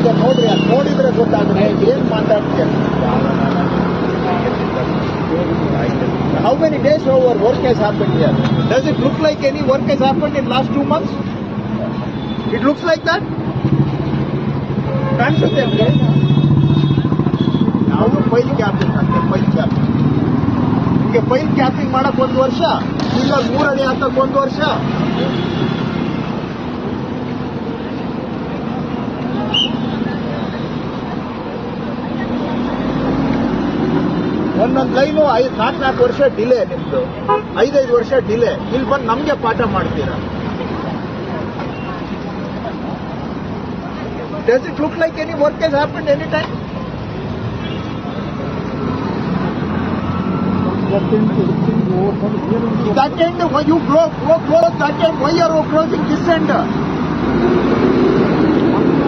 ಈಗ ನೋಡ್ರಿ, ಅದು ನೋಡಿದ್ರೆ ಗೊತ್ತಾಗುತ್ತೆ ಏನ್ ಮಾತಾಡ್ತೀಯ. How many days over work has happened here? Does it look like any work has happened in last 2 months? It looks like that? ಕಾಣಿಸುತ್ತೆ ಅಂದ್ರೆ ನಾವು ಫೈಲ್ ಕ್ಯಾಪಿಂಗ್ ಅಂತ, ಫೈಲ್ ಕ್ಯಾಪಿಂಗ್. ನಿಮಗೆ ಫೈಲ್ ಕ್ಯಾಪಿಂಗ್ ಮಾಡಕ್ 1 ವರ್ಷ, ಇಲ್ಲ 3 ಅಡಿ ಹಾಕಕ್ 1 ವರ್ಷ. ಒಂದೊಂದು ಲೈನು 4 ವರ್ಷ ಡಿಲೇ, ನಿಮ್ದು 5 ವರ್ಷ ಡಿಲೇ. ಇಲ್ಲಿ ಬಂದು ನಮ್ಗೆ ಪಾಠ ಮಾಡ್ತೀರಾ? Does it look like any work has happened any time? That end, why you close that end? Why are you closing this end?